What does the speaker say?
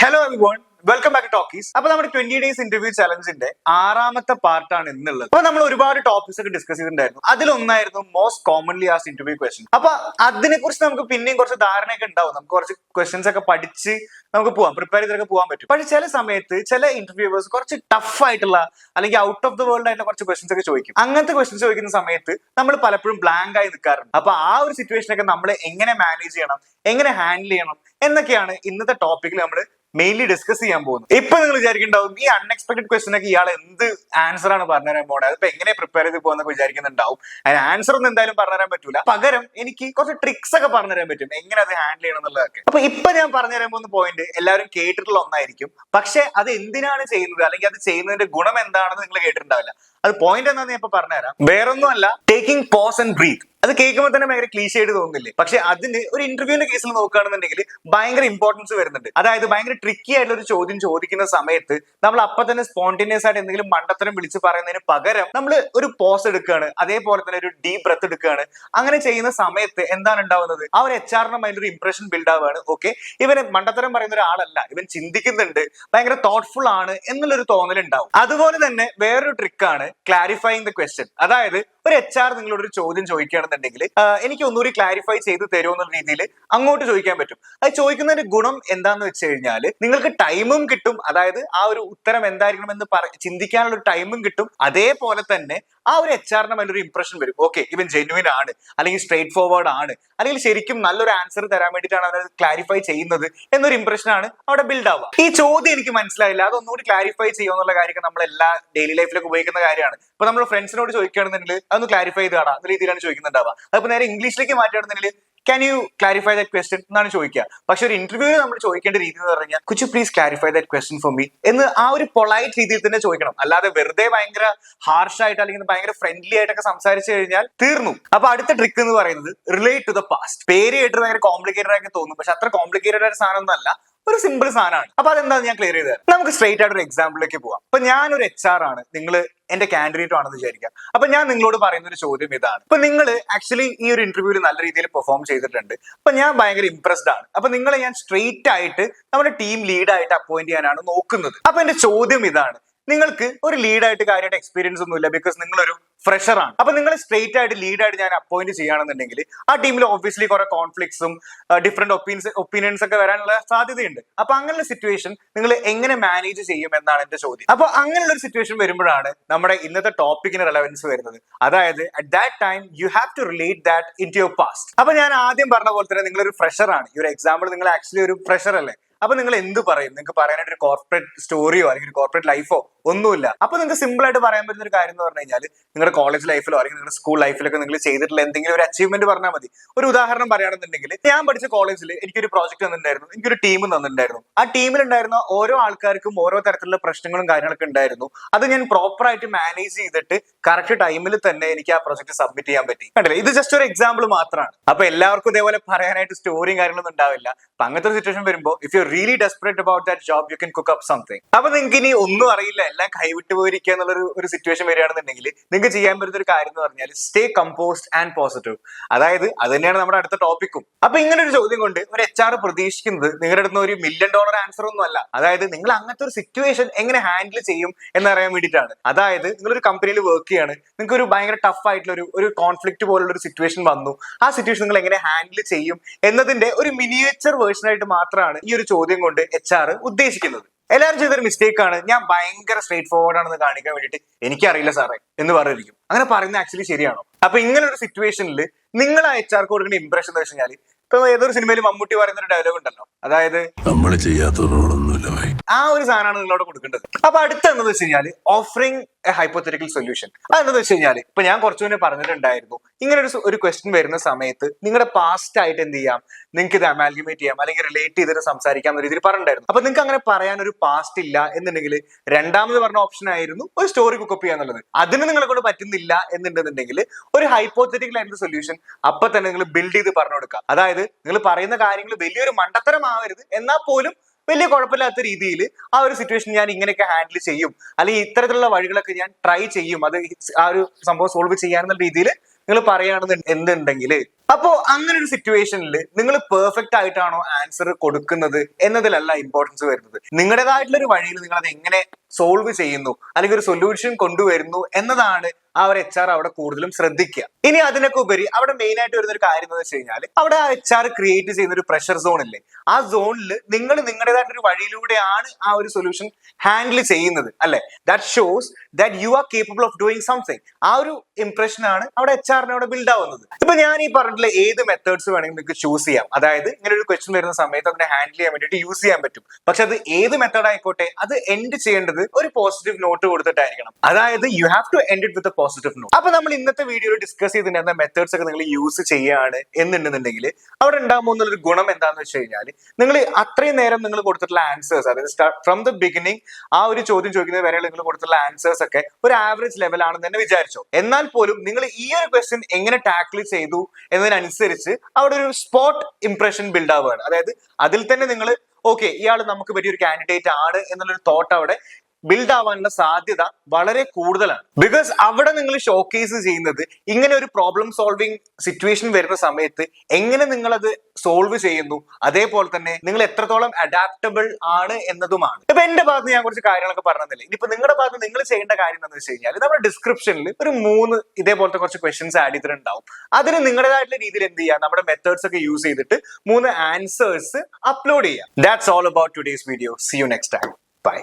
Hello everyone, welcome back to talkies. അപ്പൊ നമ്മുടെ 20 days interview ചലഞ്ചിന്റെ 6ാമത്തെ പാർട്ടാണ് ഇന്നുള്ളത്. അപ്പൊ നമ്മൾ ഒരുപാട് ടോപ്പിക്സ് ഒക്കെ ഡിസ്കസ് ചെയ്തിട്ടുണ്ടായിരുന്നു. അതിലൊന്നായിരുന്നു most commonly asked interview question. അപ്പൊ അതിനെ കുറിച്ച് നമുക്ക് പിന്നെയും കുറച്ച് ധാരണയൊക്കെ ഉണ്ടാവും. നമുക്ക് കുറച്ച് ക്വസ്റ്റ്യൻസ് ഒക്കെ പഠിച്ച് നമുക്ക് പോവാം, പ്രിപ്പയർ ചെയ്തൊക്കെ പോകാൻ പറ്റും. പക്ഷെ ചില സമയത്ത് ചില ഇന്റർവ്യൂവേഴ്സ് കുറച്ച് ടഫ് ആയിട്ടുള്ള അല്ലെങ്കിൽ ഔട്ട് ഓഫ് ദ വേൾഡ് ആയിട്ടുള്ള കുറച്ച് ക്വസ്റ്റ്യൻസ് ഒക്കെ ചോദിക്കും. അങ്ങനത്തെ ക്വസ്റ്റ്യൻസ് ചോദിക്കുന്ന സമയത്ത് നമ്മൾ പലപ്പോഴും ബ്ലാങ്ക് ആയി നിൽക്കാറുണ്ട്. അപ്പൊ ആ ഒരു സിറ്റുവേഷനൊക്കെ നമ്മൾ എങ്ങനെ മാനേജ് ചെയ്യണം, എങ്ങനെ ഹാൻഡിൽ ചെയ്യണം എന്നൊക്കെയാണ് ഇന്നത്തെ ടോപ്പിക്കിൽ നമ്മൾ മെയിൻലി ഡിസ്കസ് ചെയ്യാൻ പോകുന്നു. ഇപ്പൊ നിങ്ങൾ വിചാരിക്കുന്നുണ്ടാവും ഈ അൺഎക്സ്പെക്ടഡ് ക്വസ്റ്റൻ ഒക്കെ ഇയാൾ എന്ത് ആൻസർ ആണ് പറഞ്ഞുതരാൻ പോകുന്നത്, അതിപ്പോ എങ്ങനെ പ്രിപ്പയർ ചെയ്ത് പോകുന്നൊക്കെ വിചാരിക്കുന്നുണ്ടാവും. അതിന് ആൻസർ ഒന്നും എന്തായാലും പറഞ്ഞുതരാൻ പറ്റൂല. പകരം എനിക്ക് കുറച്ച് ട്രിക്സ് ഒക്കെ പറഞ്ഞുതരാൻ പറ്റും, എങ്ങനെ അത് ഹാൻഡിൽ ചെയ്യണം എന്നുള്ളതൊക്കെ. അപ്പൊ ഇപ്പൊ ഞാൻ പറഞ്ഞുതരാൻ പോകുന്ന പോയിന്റ് എല്ലാവരും കേട്ടിട്ടുള്ള ഒന്നായിരിക്കും. പക്ഷെ അത് എന്തിനാണ് ചെയ്യുന്നത് അല്ലെങ്കിൽ അത് ചെയ്യുന്നതിന്റെ ഗുണം എന്താണെന്ന് നിങ്ങൾ കേട്ടിട്ടുണ്ടാവില്ല. അത് പോയിന്റ് എന്താണെന്ന് ഞാൻ ഇപ്പൊ പറഞ്ഞുതരാം. വേറൊന്നും അല്ല, ടേക്കിംഗ് പോസ് ആൻഡ് ബ്രീത്ത്. അത് കേൾക്കുമ്പോൾ തന്നെ ഭയങ്കര ക്ലീഷേ ആയിട്ട് തോന്നുന്നില്ലേ? പക്ഷെ അതിന് ഒരു ഇന്റർവ്യൂവിന്റെ കേസിൽ നോക്കുകയാണെന്നുണ്ടെങ്കിൽ ഭയങ്കര ഇമ്പോർട്ടൻസ് വരുന്നുണ്ട്. അതായത് ഭയങ്കര ട്രിക്കി ആയിട്ടുള്ള ഒരു ചോദ്യം ചോദിക്കുന്ന സമയത്ത് നമ്മൾ അപ്പൊ തന്നെ സ്പോണ്ടേനിയസ് ആയിട്ട് എന്തെങ്കിലും മണ്ടത്തരം വിളിച്ച് പറയുന്നതിന് പകരം നമ്മൾ ഒരു പോസ് എടുക്കുകയാണ്, അതേപോലെ തന്നെ ഒരു ഡീപ് ബ്രെത്ത് എടുക്കുകയാണ്. അങ്ങനെ ചെയ്യുന്ന സമയത്ത് എന്താണ് ഉണ്ടാവുന്നത്? ആ ഒരു HR ഒരു ഇംപ്രഷൻ ബിൽഡ് ആവുകയാണ്. ഓക്കെ, ഇവന് മണ്ടത്തരം പറയുന്ന ഒരാളല്ല, ഇവൻ ചിന്തിക്കുന്നുണ്ട്, ഭയങ്കര തോട്ട്ഫുൾ ആണ് എന്നുള്ളൊരു തോന്നൽ ഉണ്ടാവും. അതുപോലെ തന്നെ വേറൊരു ട്രിക്കാണ് ക്ലാരിഫൈങ് ദ ക്വസ്റ്റ്യൻ. അതായത് ഒരു HR നിങ്ങളോട് ഒരു ചോദ്യം ചോദിക്കുകയാണെന്നുണ്ടെങ്കിൽ എനിക്ക് ഒന്നുകൂടി ക്ലാരിഫൈ ചെയ്ത് തരുമോ എന്നുള്ള രീതിയിൽ അങ്ങോട്ട് ചോദിക്കാൻ പറ്റും. അത് ചോദിക്കുന്നതിന്റെ ഗുണം എന്താന്ന് വെച്ച് കഴിഞ്ഞാൽ നിങ്ങൾക്ക് ടൈമും കിട്ടും. അതായത് ആ ഒരു ഉത്തരം എന്തായിരിക്കണം എന്ന് ചിന്തിക്കാനുള്ള ഒരു ടൈമും കിട്ടും. അതേപോലെ തന്നെ ആ ഒരു HR ഒരു ഇംപ്രഷൻ വരും. ഓക്കെ, ഇവൻ ജെന്യുവിൻ ആണ്, അല്ലെങ്കിൽ സ്ട്രേറ്റ് ഫോർവേഡ് ആണ്, അല്ലെങ്കിൽ ശരിക്കും നല്ലൊരു ആൻസർ തരാൻ വേണ്ടിയിട്ടാണ് അവരത് ക്ലാരിഫൈ ചെയ്യുന്നത് എന്നൊരു ഇംപ്രഷനാണ് അവിടെ ബിൽഡ് ആവുക. ഈ ചോദ്യം എനിക്ക് മനസ്സിലായില്ല, അതൊന്നുകൂടി ക്ലാരിഫൈ ചെയ്യുക എന്നുള്ള കാര്യം നമ്മൾ എല്ലാ ഡെയിലി ലൈഫിലൊക്കെ ഉപയോഗിക്കുന്ന കാര്യമാണ്. ഇപ്പൊ നമ്മൾ ഫ്രണ്ട്സിനോട് ചോദിക്കുകയാണെന്നുണ്ടെങ്കിൽ അതൊന്ന് ക്ലാരിഫൈ ചെയ്ത് കാണാം എന്ന രീതിയിലാണ് ചോദിക്കുന്നുണ്ടാവുക. അതിപ്പോ നേരെ ഇംഗ്ലീഷിലേക്ക് മാറ്റുകയാണെന്നുണ്ടെങ്കിൽ can you clarify that question എന്നാണ് ചോദിക്കുക. പക്ഷെ ഒരു ഇന്റർവ്യൂവിൽ നമ്മൾ ചോദിക്കേണ്ട രീതി എന്ന് പറഞ്ഞാൽ could you please clarify that question for me എന്ന് ആ ഒരു പൊളൈറ്റ് രീതിയിൽ തന്നെ ചോദിക്കണം. അല്ലാതെ വെറുതെ ഭയങ്കര ഹാർഷായിട്ട് അല്ലെങ്കിൽ ഭയങ്കര ഫ്രണ്ട്ലി ആയിട്ടൊക്കെ സംസാരിച്ചു കഴിഞ്ഞാൽ തീർന്നു. അപ്പൊ അടുത്ത ട്രിക്ക് എന്ന് പറയുന്നത് റിലേറ്റ് ടു ദ പാസ്റ്റ്. പേര് കേട്ട് ഭയങ്കര കോംപ്ലിക്കേറ്റഡ് ആയിട്ട് തോന്നും, പക്ഷെ അത്ര കോംപ്ലിക്കേറ്റഡ് ആയ സാധനം ഒന്നും അല്ല, ഒരു സിമ്പിൾ സാധനമാണ്. അപ്പൊ അതെന്താന്ന് ഞാൻ ക്ലിയർ ചെയ്തത്. നമുക്ക് സ്ട്രേറ്റ് ആയിട്ട് ഒരു എക്സാമ്പിളിലേക്ക് പോവാം. അപ്പൊ ഞാനൊരു HR ആണ്, നിങ്ങൾ എന്റെ കാൻഡിഡേറ്റ് ആണെന്ന് വിചാരിക്കാം. അപ്പൊ ഞാൻ നിങ്ങളോട് പറയുന്ന ഒരു ചോദ്യം ഇതാണ്. അപ്പൊ നിങ്ങൾ ആക്ച്വലി ഈ ഒരു ഇന്റർവ്യൂവിൽ നല്ല രീതിയിൽ പെർഫോം ചെയ്തിട്ടുണ്ട്. അപ്പൊ ഞാൻ ഭയങ്കര ഇംപ്രസ്ഡ് ആണ്. അപ്പൊ നിങ്ങളെ ഞാൻ സ്ട്രേറ്റ് ആയിട്ട് നമ്മുടെ ടീം ലീഡായിട്ട് അപ്പോയിന്റ് ചെയ്യാനാണ് നോക്കുന്നത്. അപ്പൊ എന്റെ ചോദ്യം ഇതാണ്, നിങ്ങൾക്ക് ഒരു ലീഡായിട്ട് കാര്യമായിട്ട് എക്സ്പീരിയൻസ് ഒന്നുമില്ല, ബിക്കോസ് നിങ്ങളൊരു ഫ്രഷർ ആണ്. അപ്പൊ നിങ്ങൾ സ്ട്രേറ്റ് ആയിട്ട് ലീഡായിട്ട് ഞാൻ അപ്പോയിന്റ് ചെയ്യുകയാണെന്നുണ്ടെങ്കിൽ ആ ടീമിൽ ഒബ്വിയസ്ലി കുറെ കോൺഫ്ലിക്ട്സും ഡിഫറെന്റ് ഒപ്പീനിയൻസ് ഒക്കെ വരാനുള്ള സാധ്യതയുണ്ട്. അപ്പൊ അങ്ങനെയുള്ള സിറ്റുവേഷൻ നിങ്ങൾ എങ്ങനെ മാനേജ് ചെയ്യും എന്നാണ് എന്റെ ചോദ്യം. അപ്പൊ അങ്ങനെയുള്ള ഒരു സിറ്റുവേഷൻ വരുമ്പോഴാണ് നമ്മുടെ ഇന്നത്തെ ടോപ്പിക്കിന് റെലവൻസ് വരുന്നത്. അതായത് at that time you have to relate that into your past. അപ്പൊ ഞാൻ ആദ്യം പറഞ്ഞ പോലെ തന്നെ നിങ്ങളൊരു ഫ്രഷർ ആണ്. ഈ ഒരു എക്സാമ്പിൾ നിങ്ങൾ ആക്ച്വലി ഒരു ഫ്രഷർ അല്ലേ? അപ്പൊ നിങ്ങൾ എന്ത് പറയും? നിങ്ങൾക്ക് പറയാനായിട്ട് ഒരു കോർപ്പറേറ്റ് സ്റ്റോറിയോ അല്ലെങ്കിൽ ഒരു കോർപ്പറേറ്റ് ലൈഫോ ഒന്നുമില്ല. അപ്പൊ നിങ്ങൾക്ക് സിമ്പിൾ ആയിട്ട് പറയാൻ പറ്റുന്ന ഒരു കാര്യം എന്ന് പറഞ്ഞു കഴിഞ്ഞാൽ നിങ്ങളുടെ കോളേജ് ലൈഫിലോ അല്ലെങ്കിൽ നിങ്ങളുടെ സ്കൂൾ ലൈഫിലൊക്കെ നിങ്ങൾ ചെയ്തിട്ടുള്ള എന്തെങ്കിലും ഒരു അച്ചീവ്മെന്റ് പറഞ്ഞാൽ മതി. ഒരു ഉദാഹരണം പറയുകയാണെന്നുണ്ടെങ്കിൽ ഞാൻ പഠിച്ച കോളേജിൽ എനിക്കൊരു പ്രോജക്ട് തന്നിട്ടുണ്ടായിരുന്നു, എനിക്കൊരു ടീം തന്നിട്ടുണ്ടായിരുന്നു. ആ ടീമിലുണ്ടായിരുന്ന ഓരോ ആൾക്കാർക്കും ഓരോ തരത്തിലുള്ള പ്രശ്നങ്ങളും കാര്യങ്ങളൊക്കെ ഉണ്ടായിരുന്നു. അത് ഞാൻ പ്രോപ്പർ ആയിട്ട് മാനേജ് ചെയ്തിട്ട് കറക്റ്റ് ടൈമിൽ തന്നെ എനിക്ക് ആ പ്രോജക്ട് സബ്മിറ്റ് ചെയ്യാൻ പറ്റി. കണ്ടില്ലേ, ഇത് ജസ്റ്റ് ഒരു എക്സാമ്പിൾ മാത്രമാണ്. അപ്പൊ എല്ലാവർക്കും ഇതേപോലെ പറയാനായിട്ട് സ്റ്റോറിയും കാര്യങ്ങളൊന്നും ഉണ്ടാവില്ല. അപ്പൊ അങ്ങനത്തെ ഒരു സിറ്റുവേഷൻ വരുമ്പോൾ if you really desperate about that job you can cook up something. അപ്പൊ നിങ്ങൾക്ക് ഇനി ഒന്നും അറിയില്ല, എല്ലാം കൈവിട്ട് പോയിരിക്കുക എന്നുള്ള ഒരു സിറ്റുവേഷൻ വരികയാണെന്നുണ്ടെങ്കിൽ നിങ്ങൾക്ക് ചെയ്യാൻ പറ്റുന്ന ഒരു കാര്യം എന്ന് പറഞ്ഞാൽ സ്റ്റേ കമ്പോസ്ഡ് ആൻഡ് പോസിറ്റീവ്. അതായത് അത് തന്നെയാണ് നമ്മുടെ അടുത്ത ടോപ്പിക്കും. അപ്പൊ ഇങ്ങനെ ഒരു ചോദ്യം കൊണ്ട് ഒരു HR പ്രതീക്ഷിക്കുന്നത് നിങ്ങളുടെ അടുത്ത് $1 മില്യൺ ആൻസർ ഒന്നും അല്ല. അതായത് നിങ്ങൾ അങ്ങനത്തെ ഒരു സിറ്റുവേഷൻ എങ്ങനെ ഹാൻഡിൽ ചെയ്യും എന്നറിയാൻ വേണ്ടിയിട്ടാണ്. അതായത് നിങ്ങളൊരു കമ്പനിയിൽ വർക്ക് ചെയ്യാണ്, നിങ്ങൾക്ക് ഒരു ഭയങ്കര ടഫ് ആയിട്ടുള്ള ഒരു കോൺഫ്ലിക്റ്റ് പോലുള്ള ഒരു സിറ്റുവേഷൻ വന്നു. ആ സിറ്റുവേഷൻ നിങ്ങൾ എങ്ങനെ ഹാൻഡിൽ ചെയ്യും എന്നതിന്റെ ഒരു മിനിയേച്ചർ വേർഷൻ ആയിട്ട് മാത്രമാണ് ഈ ഒരു ചോദ്യം കൊണ്ട് HR ഉദ്ദേശിക്കുന്നത്. എല്ലാവരും ചെയ്തൊരു മിസ്റ്റേക്ക് ആണ്, ഞാൻ ഭയങ്കര സ്ട്രേറ്റ് ഫോർവേഡ് ആണെന്ന് കാണിക്കാൻ വേണ്ടിയിട്ട് എനിക്കറിയില്ല സാറേ എന്ന് പറഞ്ഞിരിക്കും. അങ്ങനെ പറയുന്നത് ആക്ച്വലി ശരിയാണോ? അപ്പൊ ഇങ്ങനെ ഒരു സിറ്റുവേഷനിൽ നിങ്ങൾ ആ HR കൊടുക്കുന്ന ഇംപ്രഷൻ എന്ന് വെച്ച് കഴിഞ്ഞാൽ ഇപ്പൊ ഏതൊരു സിനിമയിൽ മമ്മൂട്ടി പറയുന്ന ഒരു ഡയലോഗ് ഉണ്ടല്ലോ, അതായത് നമ്മൾ ചെയ്യാത്തതൊന്നുമില്ല, ആ ഒരു സാധനമാണ് നിങ്ങളോട് കൊടുക്കേണ്ടത്. അപ്പൊ അടുത്ത എന്താന്ന് വെച്ച് കഴിഞ്ഞാൽ ഓഫറിംഗ് എ ഹൈപ്പോത്തറ്റിക്കൽ സൊല്യൂഷൻ. അതെന്താന്ന് വെച്ച് കഴിഞ്ഞാൽ ഇപ്പൊ ഞാൻ കുറച്ചു മുന്നേ പറഞ്ഞിട്ടുണ്ടായിരുന്നു, ഇങ്ങനെ ഒരു ക്വസ്റ്റ്യൻ വരുന്ന സമയത്ത് നിങ്ങളുടെ പാസ്റ്റ് ആയിട്ട് എന്ത് ചെയ്യാം, നിങ്ങൾക്ക് ഇത് അമാൽഗമേറ്റ് ചെയ്യാം അല്ലെങ്കിൽ റിലേറ്റ് ചെയ്തിട്ട് സംസാരിക്കാം എന്ന രീതിയിൽ പറഞ്ഞിട്ടുണ്ടായിരുന്നു. അപ്പൊ നിങ്ങൾക്ക് അങ്ങനെ പറയാൻ ഒരു പാസ്റ്റ് ഇല്ല എന്നുണ്ടെങ്കിൽ രണ്ടാമത് പറഞ്ഞ ഓപ്ഷൻ ആയിരുന്നു ഒരു സ്റ്റോറി കുക്കപ്പ് ചെയ്യുക എന്നുള്ളത്. അതിന് നിങ്ങളെ കൊണ്ട് പറ്റുന്നില്ല എന്നുണ്ടെന്നുണ്ടെങ്കിൽ ഒരു ഹൈപ്പോത്തറ്റിക്കൽ ആയിട്ടുള്ള സൊല്യൂഷൻ അപ്പൊ തന്നെ നിങ്ങൾ ബിൽഡ് ചെയ്ത് പറഞ്ഞു കൊടുക്കുക. അതായത് നിങ്ങൾ പറയുന്ന കാര്യങ്ങൾ വലിയൊരു മണ്ടത്തരമാവരുത്, എന്നാൽ പോലും വലിയ കുഴപ്പമില്ലാത്ത രീതിയിൽ ആ ഒരു സിറ്റുവേഷൻ ഞാൻ ഇങ്ങനെയൊക്കെ ഹാൻഡിൽ ചെയ്യും, അല്ലെങ്കിൽ ഇത്തരത്തിലുള്ള വഴികളൊക്കെ ഞാൻ ട്രൈ ചെയ്യും, അത് ആ ഒരു സംഭവം സോൾവ് ചെയ്യാനുള്ള രീതിയിൽ നിങ്ങൾ പറയുകയാണെന്ന് എന്തുണ്ടെങ്കിൽ അപ്പോ അങ്ങനെ ഒരു സിറ്റുവേഷനിൽ നിങ്ങൾ പെർഫെക്റ്റ് ആയിട്ടാണോ ആൻസർ കൊടുക്കുന്നത് എന്നതിലല്ല ഇമ്പോർട്ടൻസ് വരുന്നത്. നിങ്ങളുടേതായിട്ടുള്ള ഒരു വഴിയിൽ നിങ്ങൾ അത് എങ്ങനെ സോൾവ് ചെയ്യുന്നു അല്ലെങ്കിൽ ഒരു സൊല്യൂഷൻ കൊണ്ടുവരുന്നു എന്നതാണ് ആ ഒരു HR അവിടെ കൂടുതലും ശ്രദ്ധിക്കുക. ഇനി അതിനൊക്കെ ഉപരി അവിടെ മെയിൻ ആയിട്ട് വരുന്ന ഒരു കാര്യം എന്ന് വെച്ച് കഴിഞ്ഞാൽ അവിടെ ആ HR ക്രിയേറ്റ് ചെയ്യുന്ന ഒരു പ്രഷർ സോൺ ഇല്ലേ, ആ സോണിൽ നിങ്ങൾ നിങ്ങളുടേതായിട്ടുള്ള ഒരു വഴിയിലൂടെയാണ് ആ ഒരു സൊല്യൂഷൻ ഹാൻഡിൽ ചെയ്യുന്നത് അല്ലെ. That shows that you are capable of doing something. ആ ഒരു ഇംപ്രഷൻ ആണ് അവിടെ HR അവിടെ ബിൽഡ് ആവുന്നത്. ഇപ്പൊ ഞാൻ ഈ പറഞ്ഞിട്ടുള്ള ഏത് മെത്തേഡ്സ് വേണമെങ്കിൽ നിങ്ങൾക്ക് ചൂസ് ചെയ്യാം. അതായത് ഇങ്ങനെ ഒരു ക്വസ്റ്റ്യൻ വരുന്ന സമയത്ത് അതിനെ ഹാൻഡിൽ ചെയ്യാൻ വേണ്ടിയിട്ട് യൂസ് ചെയ്യാൻ പറ്റും. പക്ഷെ അത് ഏത് മെത്തേഡ് ആയിക്കോട്ടെ അത് എൻഡ് ചെയ്യേണ്ടത് ഒരു പോസിറ്റീവ് നോട്ട് കൊടുത്തിട്ടായിരിക്കണം. അതായത് you have to end it with positive note. അപ്പൊ നമ്മൾ ഇന്നത്തെ വീഡിയോയിൽ ഡിസ്കസ് ചെയ്തിട്ടുണ്ടായിരുന്ന മെത്തേഡ്സ് ഒക്കെ നിങ്ങൾ യൂസ് ചെയ്യുകയാണ് എന്നുണ്ടെന്നുണ്ടെങ്കിൽ അവിടെ ഉണ്ടാകുമ്പോൾ ഒരു ഗുണം എന്താന്ന് വെച്ച് കഴിഞ്ഞാൽ നിങ്ങൾ അത്രയും നേരം നിങ്ങൾ കൊടുത്തിട്ടുള്ള ആൻസേഴ്സ്, അതായത് ഫ്രം ദ ബിഗിനിങ് ആ ഒരു ചോദ്യം ചോദിക്കുന്നത് വരെ നിങ്ങൾ കൊടുത്തിട്ടുള്ള ആൻസേഴ്സ് ഒക്കെ ഒരു ആവറേജ് ലെവൽ ആണെന്ന് തന്നെ വിചാരിച്ചോ. എന്നാൽ പോലും നിങ്ങൾ ഈ ഒരു ക്വസ്റ്റ്യൻ എങ്ങനെ ടാക്കിൾ ചെയ്തു എന്നതിനനുസരിച്ച് അവിടെ ഒരു സ്പോട്ട് ഇംപ്രഷൻ ബിൽഡ് ആവുകയാണ്. അതായത് അതിൽ തന്നെ നിങ്ങൾ ഓക്കെ ഇയാൾ നമുക്ക് പറ്റിയൊരു കാൻഡിഡേറ്റ് ആണ് എന്നുള്ളൊരു തോട്ട് അവിടെ ബിൽഡ് ആവാനുള്ള സാധ്യത വളരെ കൂടുതലാണ്. ബിക്കോസ് അവിടെ നിങ്ങൾ ഷോക്കേസ് ചെയ്യുന്നത് ഇങ്ങനെ ഒരു പ്രോബ്ലം സോൾവിങ് സിറ്റുവേഷൻ വരുന്ന സമയത്ത് എങ്ങനെ നിങ്ങൾ അത് സോൾവ് ചെയ്യുന്നു, അതേപോലെ തന്നെ നിങ്ങൾ എത്രത്തോളം അഡാപ്റ്റബിൾ ആണ് എന്നതുമാണ്. ഇപ്പൊ എന്റെ ഭാഗത്ത് ഞാൻ കുറച്ച് കാര്യങ്ങളൊക്കെ പറഞ്ഞതല്ലേ. ഇനിയിപ്പോ നിങ്ങളുടെ ഭാഗത്ത് നിങ്ങൾ ചെയ്യേണ്ട കാര്യം എന്താണെന്ന് വെച്ച് കഴിഞ്ഞാൽ നമ്മുടെ ഡിസ്ക്രിപ്ഷനിൽ ഒരു 3 ഇതേപോലത്തെ കുറച്ച് ക്വസ്റ്റ്യൻസ് ആഡ് ചെയ്തിട്ടുണ്ടാവും. അതിന് നിങ്ങളുടേതായിട്ടുള്ള രീതിയിൽ എന്ത് ചെയ്യുക, നമ്മുടെ മെത്തേഡ്സ് ഒക്കെ യൂസ് ചെയ്തിട്ട് 3 ആൻസേഴ്സ് അപ്ലോഡ് ചെയ്യാം. That's all about today's video. See you next time. By.